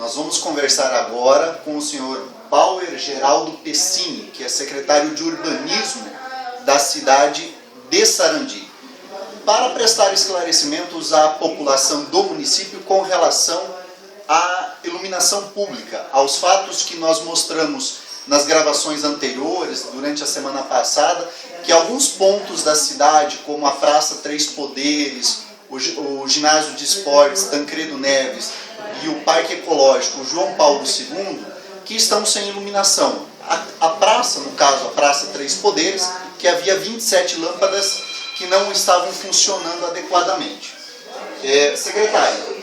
Nós vamos conversar agora com o senhor Bauer Geraldo Pessini, que é secretário de Urbanismo da cidade de Sarandi, para prestar esclarecimentos à população do município com relação à iluminação pública, aos fatos que nós mostramos nas gravações anteriores, durante a semana passada, que alguns pontos da cidade, como a Praça Três Poderes, o ginásio de esportes Tancredo Neves e o Parque Ecológico João Paulo II, que estão sem iluminação. A praça, no caso, a Praça Três Poderes, que havia 27 lâmpadas que não estavam funcionando adequadamente. Secretário,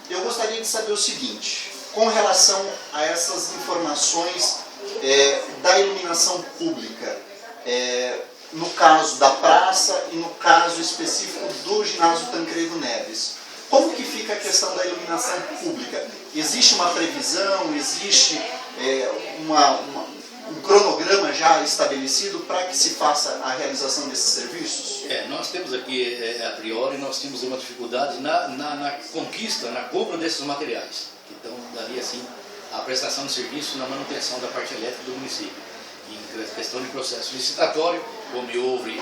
eu gostaria de saber o seguinte, com relação a essas informações da iluminação pública, no caso da praça e no caso específico do ginásio Tancredo Neves, como que fica a questão da iluminação pública? Existe uma previsão, existe um cronograma já estabelecido para que se faça a realização desses serviços? Nós temos aqui, a priori, nós temos uma dificuldade na conquista, na compra desses materiais. Então, daria assim a prestação de serviço na manutenção da parte elétrica do município. Em questão de processo licitatório, como houve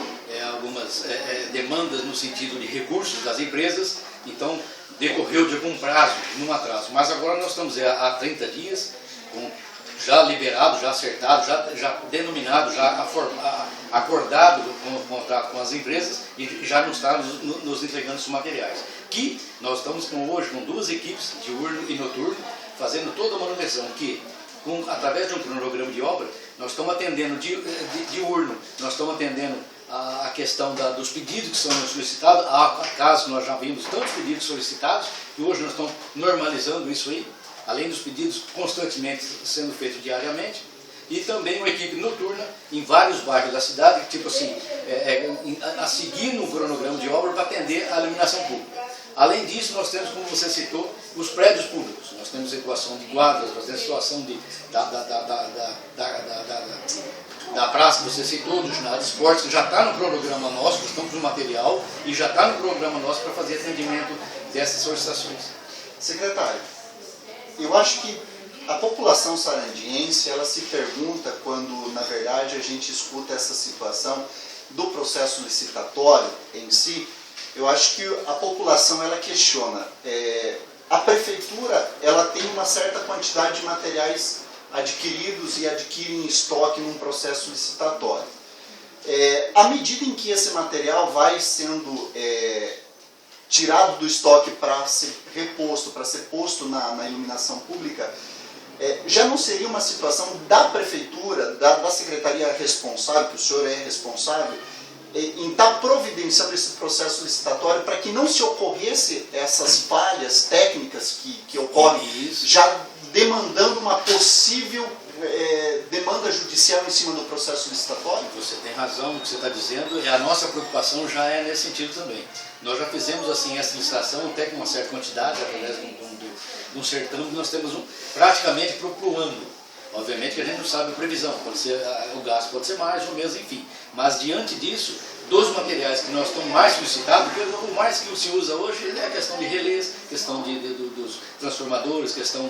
algumas demandas no sentido de recursos das empresas, então decorreu de algum prazo, num atraso. Mas agora nós estamos há 30 dias, já liberado, já acertado, já denominado, já acordado com o contrato com as empresas e já não está nos entregando os materiais. Que nós estamos hoje com 2 equipes, diurno e noturno, fazendo toda a manutenção, que através de um cronograma de obra, nós estamos atendendo diurno, nós estamos atendendo a questão dos pedidos que são solicitados. Há casos nós já vimos tantos pedidos solicitados, e hoje nós estamos normalizando isso aí, além dos pedidos constantemente sendo feitos diariamente, e também uma equipe noturna em vários bairros da cidade, tipo assim, a seguir no cronograma de obra para atender a iluminação pública. Além disso, nós temos, como você citou, os prédios públicos. Nós temos situação de guardas, nós temos situação da praça que você citou, do ginásio de esportes, que já está no cronograma nosso, estamos no material, e já está no programa nosso para fazer atendimento dessas solicitações. Secretário, eu acho que a população sarandiense, ela se pergunta quando, na verdade, a gente escuta essa situação do processo licitatório em si. Eu acho que a população, ela questiona. A prefeitura, ela tem uma certa quantidade de materiais adquiridos e adquire em estoque num processo licitatório. À medida em que esse material vai sendo tirado do estoque para ser reposto, para ser posto na iluminação pública, já não seria uma situação da prefeitura, da secretaria responsável, que o senhor é responsável, em estar providenciando esse processo licitatório para que não se ocorresse essas falhas técnicas que ocorrem, já demandando uma possível demanda judicial em cima do processo licitatório? Você tem razão no que você está dizendo, e a nossa preocupação já é nesse sentido também. Nós já fizemos assim essa licitação até com uma certa quantidade, através de um certame que nós temos praticamente para o ano. Obviamente que a gente não sabe a previsão, pode ser, o gasto pode ser mais ou menos, enfim. Mas diante disso, dos materiais que nós estamos mais solicitados, porque o mais que se usa hoje é a questão de relés, questão dos transformadores, questão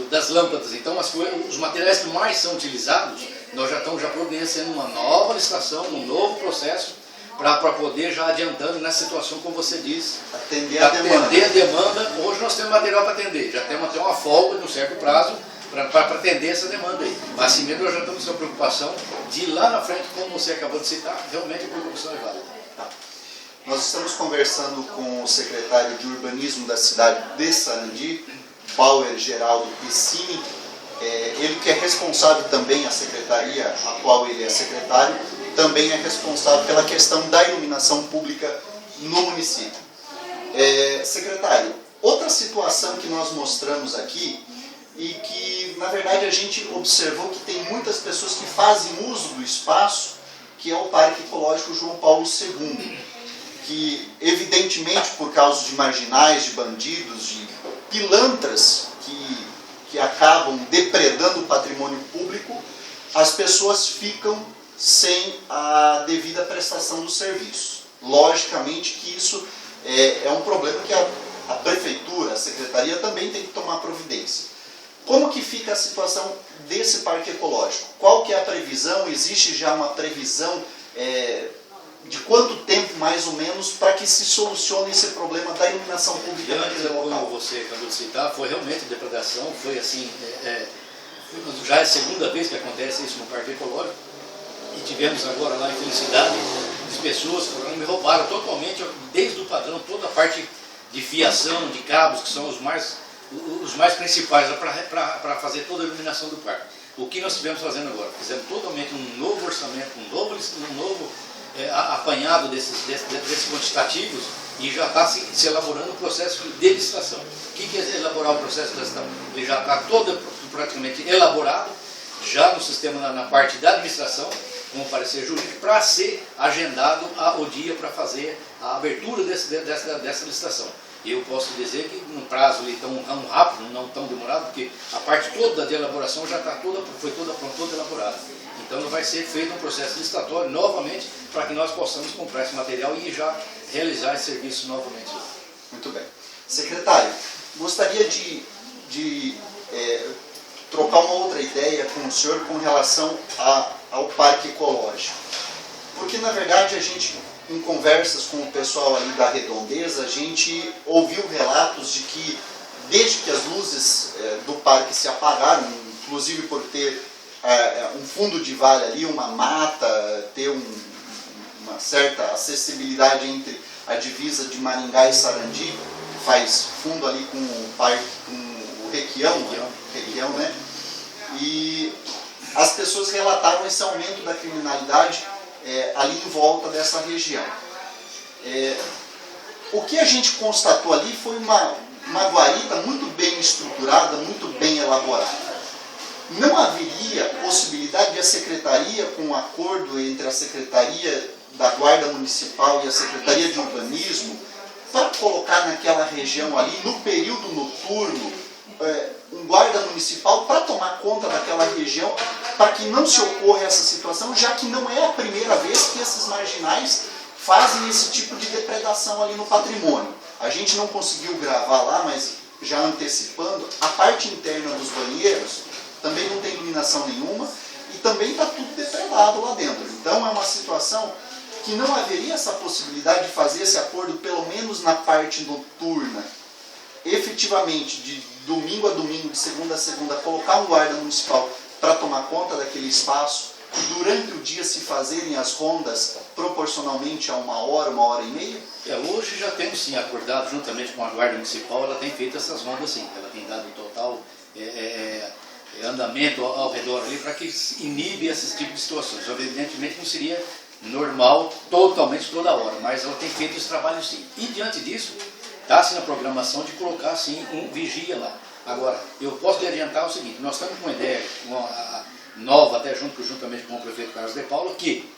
das lâmpadas. Então os materiais que mais são utilizados, nós já estamos providenciando uma nova licitação, um novo processo, para poder já adiantando nessa situação, como você disse, atender a demanda. Hoje nós temos material para atender, já temos até uma folga de um certo prazo para atender essa demanda aí. Mas assim mesmo nós já estamos com a preocupação de ir lá na frente, como você acabou de citar, realmente a preocupação é válida. Tá. Nós estamos conversando com o secretário de Urbanismo da cidade de Sarandi, Bauer Geraldo Pessini, ele que é responsável também, a secretaria a qual ele é secretário, também é responsável pela questão da iluminação pública no município. Secretário, outra situação que nós mostramos aqui e que, na verdade, a gente observou que tem muitas pessoas que fazem uso do espaço, que é o Parque Ecológico João Paulo II, que, evidentemente, por causa de marginais, de bandidos, de pilantras que acabam depredando o patrimônio público, as pessoas ficam sem a devida prestação do serviço. Logicamente que isso é um problema que a prefeitura, secretaria também tem que tomar providência. Como que fica a situação desse parque ecológico? Qual que é a previsão? Existe já uma previsão de quanto tempo, mais ou menos, para que se solucione esse problema da iluminação pública naquele local? Como você acabou de citar, foi realmente depredação, foi assim, já é a segunda vez que acontece isso no parque ecológico, e tivemos agora lá, infelicidade, de pessoas que me roubaram totalmente, desde o padrão, toda a parte de fiação, de cabos, que são os mais principais para fazer toda a iluminação do parque. O que nós estivemos fazendo agora? Fizemos totalmente um novo orçamento, um novo apanhado desses quantitativos, e já está se elaborando o processo de licitação. O que é elaborar o processo de licitação? Ele já está todo praticamente elaborado, já no sistema, na parte da administração, com o parecer jurídico, para ser agendado o dia para fazer a abertura dessa licitação. Eu posso dizer que num prazo ali tão rápido, não tão demorado, porque a parte toda de elaboração já foi toda elaborada. Então vai ser feito um processo licitatório novamente para que nós possamos comprar esse material e já realizar esse serviço novamente. Muito bem. Secretário, gostaria de trocar uma outra ideia com o senhor com relação ao parque ecológico. Porque, na verdade, a gente, em conversas com o pessoal ali da Redondeza, a gente ouviu relatos de que, desde que as luzes do parque se apagaram, inclusive por ter um fundo de vale ali, uma mata, ter uma certa acessibilidade entre a divisa de Maringá e Sarandi, que faz fundo ali com o parque, com o Requião, né? E as pessoas relataram esse aumento da criminalidade ali em volta dessa região. O que a gente constatou ali foi uma guarita muito bem estruturada, muito bem elaborada. Não haveria possibilidade de a Secretaria, com um acordo entre a Secretaria da Guarda Municipal e a Secretaria de Urbanismo, para colocar naquela região ali, no período noturno, um guarda municipal para tomar conta daquela região, para que não se ocorra essa situação, já que não é a primeira vez que esses marginais fazem esse tipo de depredação ali no patrimônio. A gente não conseguiu gravar lá, mas já antecipando, a parte interna dos banheiros também não tem iluminação nenhuma e também está tudo depredado lá dentro. Então é uma situação que não haveria essa possibilidade de fazer esse acordo, pelo menos na parte noturna, efetivamente, de domingo a domingo, de segunda a segunda, colocar um guarda municipal para tomar conta daquele espaço, e durante o dia se fazerem as rondas proporcionalmente a uma hora e meia? Hoje já temos sim acordado, juntamente com a Guarda Municipal, ela tem feito essas rondas sim, ela tem dado total andamento ao redor ali para que inibe esses tipos de situações. Evidentemente não seria normal totalmente toda hora, mas ela tem feito esse trabalho sim. E diante disso, está-se na programação de colocar sim um vigia lá. Agora, eu posso lhe adiantar o seguinte, nós estamos com uma ideia nova, até juntamente com o prefeito Carlos de Paula, que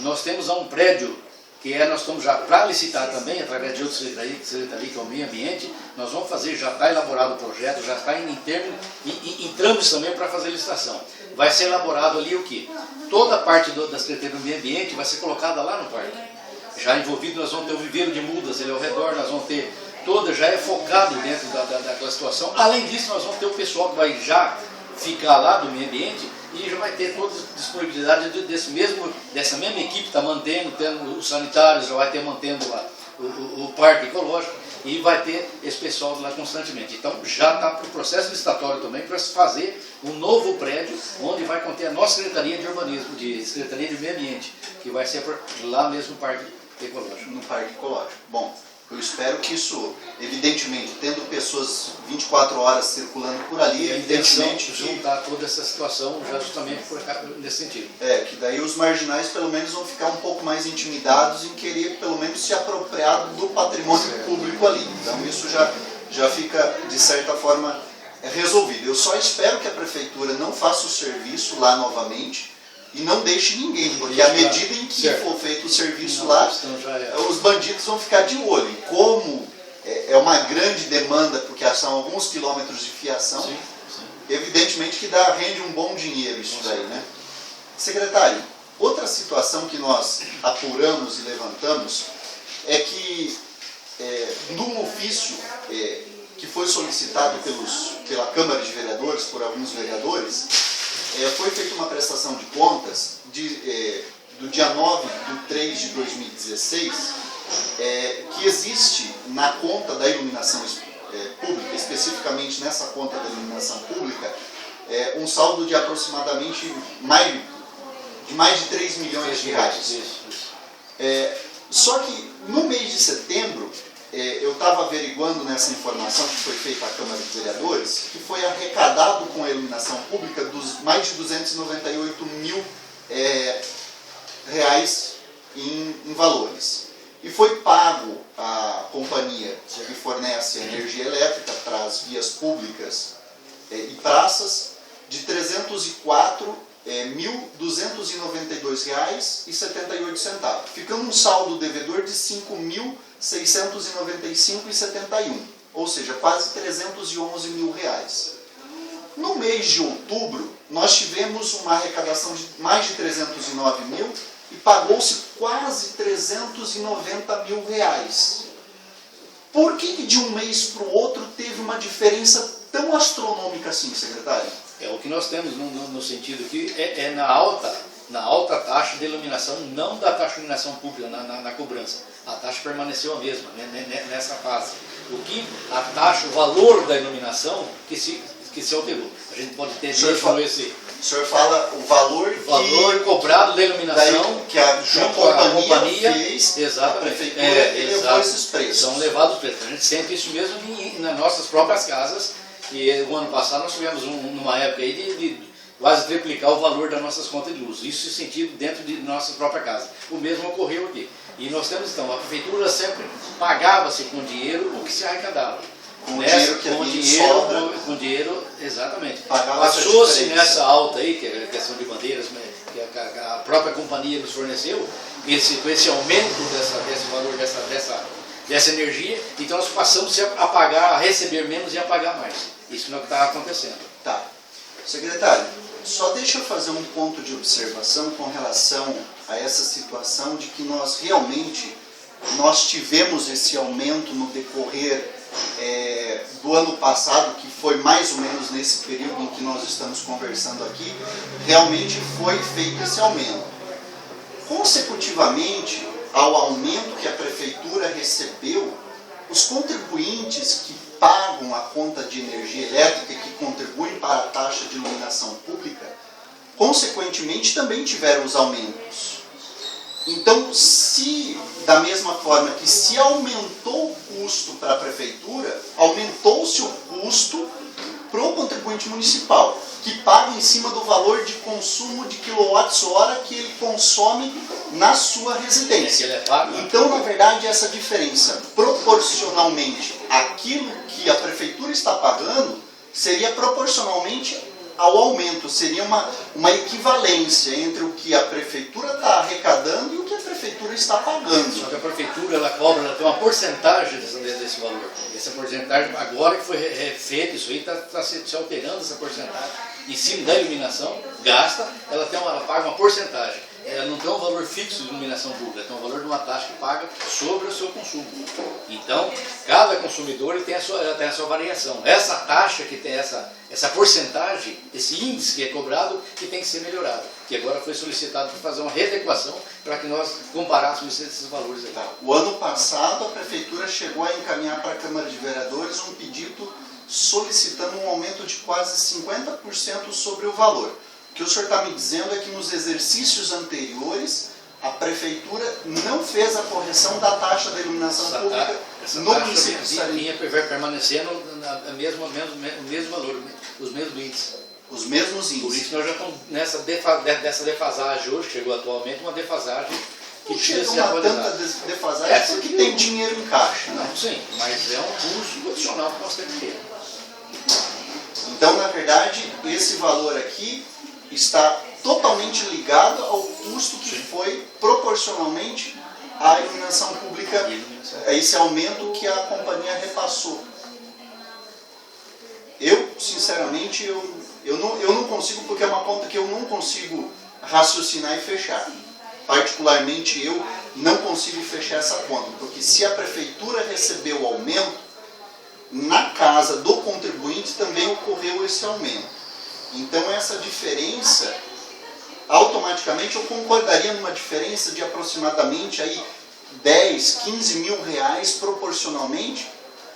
nós temos um prédio que nós estamos já para licitar também, através de outra secretaria, que é o meio ambiente, nós vamos fazer, já está elaborado o projeto, já está em trâmites também para fazer licitação. Vai ser elaborado ali o quê? Toda a parte da Secretaria do Meio Ambiente vai ser colocada lá no parque. Já envolvido, nós vamos ter o viveiro de mudas ali ao redor, nós vamos ter toda, já é focado dentro daquela situação. Além disso, nós vamos ter o pessoal que vai já ficar lá do meio ambiente e já vai ter toda a disponibilidade dessa mesma equipe, está mantendo, tendo os sanitários, já vai ter mantendo lá o parque ecológico e vai ter esse pessoal lá constantemente. Então já está para o processo licitatório também para se fazer um novo prédio onde vai conter a nossa Secretaria de Urbanismo, Secretaria de Meio Ambiente, que vai ser lá mesmo no parque ecológico. No parque ecológico. Bom, eu espero que isso, evidentemente, tendo pessoas 24 horas circulando por ali, evidentemente juntar toda essa situação já justamente nesse sentido. Que daí os marginais pelo menos vão ficar um pouco mais intimidados em querer pelo menos se apropriar do patrimônio público ali. Então isso já fica de certa forma resolvido. Eu só espero que a prefeitura não faça o serviço lá novamente e não deixe ninguém, porque à medida em que for feito o serviço lá, os bandidos vão ficar de olho. E como é uma grande demanda, porque são alguns quilômetros de fiação, evidentemente que rende um bom dinheiro isso daí, né? Secretário, outra situação que nós apuramos e levantamos é que num ofício que foi foi solicitado pela Câmara de Vereadores, por alguns vereadores, foi feita uma prestação de contas do dia 9/3/2016, que existe na conta da iluminação pública, especificamente nessa conta da iluminação pública, um saldo de aproximadamente mais de 3 milhões de reais. Só que no mês de setembro, eu estava averiguando nessa informação que foi feita à Câmara de Vereadores, que foi arrecadado com a iluminação pública mais de 298 mil reais em valores. E foi pago à companhia que fornece a energia elétrica para as vias públicas e praças de R$ 304.292,78, ficando um saldo devedor de R$ 5.695,71, ou seja, quase 311 mil reais. No mês de outubro, nós tivemos uma arrecadação de mais de 309 mil e pagou-se quase 390 mil reais. Por que de um mês para o outro teve uma diferença tão astronômica assim, secretário? O que nós temos no sentido que na alta taxa de iluminação, não da taxa de iluminação pública na cobrança. A taxa permaneceu a mesma, né, nessa fase. O que a taxa, o valor da iluminação que se alterou. A gente pode ter mesmo esse... O senhor fala o valor cobrado da iluminação que a companhia fez, exatamente, a prefeitura levou esses preços. São levados os preços. A gente sente isso mesmo nas nossas próprias casas. E o ano passado nós tivemos numa época aí de quase triplicar o valor das nossas contas de luz. Isso sentido dentro de nossa própria casa. O mesmo ocorreu aqui. E nós temos então, a prefeitura sempre pagava-se com dinheiro o que se arrecadava. Com dinheiro, exatamente. Passou-se nessa alta aí, que é a questão de bandeiras, que a própria companhia nos forneceu, com esse aumento desse valor dessa energia, então nós passamos a pagar, a receber menos e a pagar mais. Isso não está acontecendo. Tá. Secretário, só deixa eu fazer um ponto de observação com relação a essa situação de que nós realmente tivemos esse aumento no decorrer do ano passado, que foi mais ou menos nesse período em que nós estamos conversando aqui, realmente foi feito esse aumento. Consecutivamente ao aumento que a prefeitura recebeu, os contribuintes que pagam a conta de energia elétrica e que contribuem para a taxa de iluminação pública, consequentemente também tiveram os aumentos. Então, da mesma forma que se aumentou o custo para a prefeitura, aumentou-se o custo para o contribuinte municipal, que paga em cima do valor de consumo de quilowatts-hora que ele consome na sua residência. Então, na verdade, essa diferença, proporcionalmente àquilo que a prefeitura está pagando, seria proporcionalmente ao aumento, seria uma equivalência entre o que a prefeitura está arrecadando e o que a prefeitura está pagando. Só que a prefeitura ela tem uma porcentagem desse valor. Essa porcentagem, agora que foi refeito, isso aí está se alterando essa porcentagem. Em cima da iluminação, ela paga uma porcentagem. Ela não tem um valor fixo de iluminação pública, tem um valor de uma taxa que paga sobre o seu consumo. Então, cada consumidor tem a sua variação. Essa taxa que tem essa porcentagem, esse índice que é cobrado, que tem que ser melhorado. Que agora foi solicitado para fazer uma readequação para que nós comparássemos esses valores aqui. O ano passado, a prefeitura chegou a encaminhar para a Câmara de Vereadores um pedido solicitando um aumento de quase 50% sobre o valor. O que o senhor está me dizendo é que nos exercícios anteriores a prefeitura não fez a correção da taxa da iluminação pública no município de Sarinha. Vai permanecendo o mesmo valor, os mesmos índices. Os mesmos índices. Por isso nós já estamos nessa defasagem hoje, chegou atualmente uma defasagem que precisa ser atualizada. Tanta defasagem porque tem dinheiro em caixa. Não, sim, mas é um custo adicional que nós temos que ter. Então, na verdade, esse valor aqui está totalmente ligado ao custo que foi proporcionalmente à iluminação pública, a esse aumento que a companhia repassou. Eu, sinceramente, eu não consigo, porque é uma conta que eu não consigo raciocinar e fechar. Particularmente, eu não consigo fechar essa conta, porque se a prefeitura recebeu o aumento, na casa do contribuinte também ocorreu esse aumento. Então essa diferença, automaticamente eu concordaria numa diferença de aproximadamente aí 10, 15 mil reais proporcionalmente,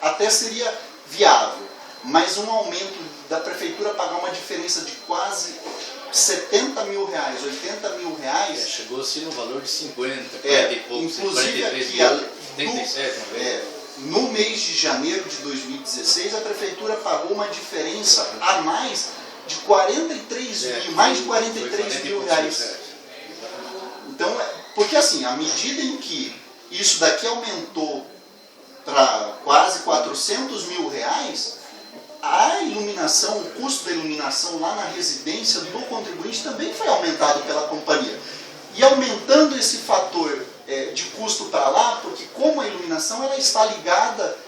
até seria viável. Mas um aumento da prefeitura pagar uma diferença de quase 70 mil reais, 80 mil reais... chegou-se no valor de 50, 40 e poucos, inclusive 43 aqui, mil, 77, no mês de janeiro de 2016, a prefeitura pagou uma diferença a mais de 43 mil, mais de 43 mil reais. Então, porque assim, à medida em que isso daqui aumentou para quase 400 mil reais, a iluminação, o custo da iluminação lá na residência do contribuinte também foi aumentado pela companhia. E aumentando esse fator de custo para lá, porque como a iluminação ela está ligada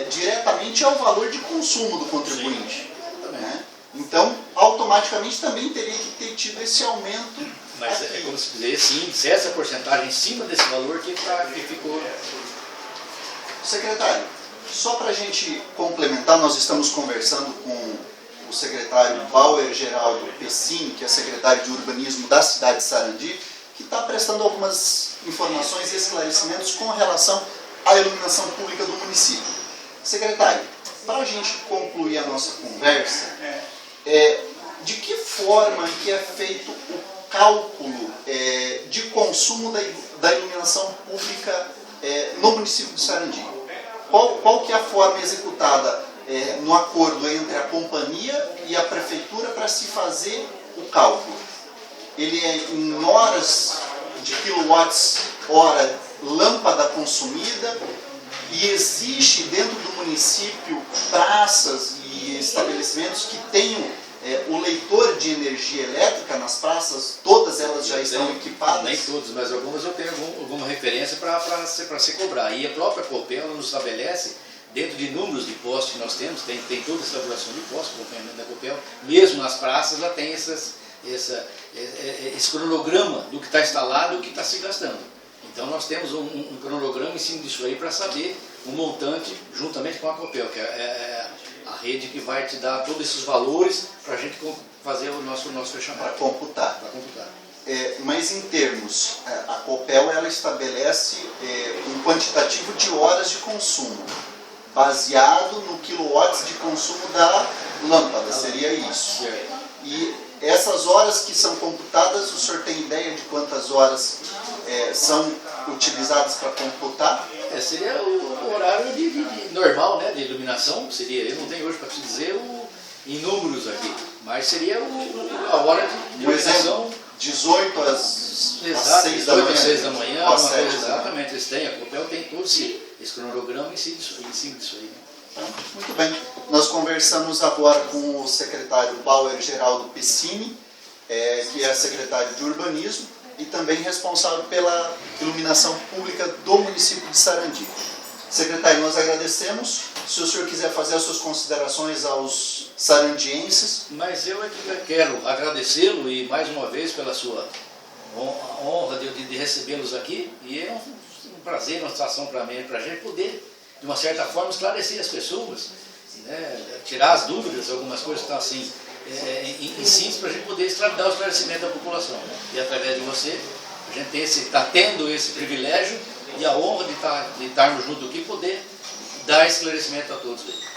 diretamente ao valor de consumo do contribuinte. Né? Então, automaticamente também teria que ter tido esse aumento. Mas aqui. é como se dizer, sim, se essa porcentagem em cima desse valor que ficou... Secretário, só para a gente complementar, nós estamos conversando com o secretário Bauer Geraldo Pessini, que é secretário de Urbanismo da cidade de Sarandi, que está prestando algumas informações e esclarecimentos com relação à iluminação pública do município. Secretário, para a gente concluir a nossa conversa, de que forma que é feito o cálculo de consumo da iluminação pública no município de Sarandi? Qual que é a forma executada no acordo entre a companhia e a prefeitura para se fazer o cálculo? Ele é em horas de quilowatts hora lâmpada consumida, e existe dentro do município praças e estabelecimentos que tenham o leitor de energia elétrica nas praças, todas elas já estão equipadas? Nem todas, mas algumas eu tenho alguma referência para se cobrar. E a própria Copel nos estabelece, dentro de números de postos que nós temos, tem toda a estauração de postos, acompanhamento da Copel, mesmo nas praças já tem esse cronograma do que está instalado e do que está se gastando. Então nós temos um cronograma em cima disso aí para saber o montante juntamente com a Copel, que é a rede que vai te dar todos esses valores para a gente fazer o nosso fechamento. Para computar. Para computar. Mas em termos, a Copel ela estabelece um quantitativo de horas de consumo, baseado no quilowatts de consumo da lâmpada, seria isso. Certo. E essas horas que são computadas, o senhor tem ideia de quantas horas são utilizadas para computar? Seria o horário normal, né, de iluminação, seria, eu não tenho hoje para te dizer em números aqui, mas seria a hora de iluminação. 18 às 6 da manhã. 18 às 6 da manhã, às uma 7 coisa, exatamente, eles têm, a Copel tem todo esse cronograma em cima disso aí. Muito bem. Nós conversamos agora com o secretário Bauer Geraldo Pessini, que é secretário de Urbanismo e também responsável pela iluminação pública do município de Sarandi. Secretário, nós agradecemos. Se o senhor quiser fazer as suas considerações aos sarandienses. Mas eu é que quero agradecê-lo e mais uma vez pela sua honra de recebê-los aqui, e é um prazer, uma satisfação para mim, para a gente poder, de uma certa forma, esclarecer as pessoas, né, tirar as dúvidas, algumas coisas que estão assim, em síntese, para a gente poder dar o esclarecimento da população. E através de você, a gente está tendo esse privilégio e a honra de estarmos juntos aqui, poder dar esclarecimento a todos eles.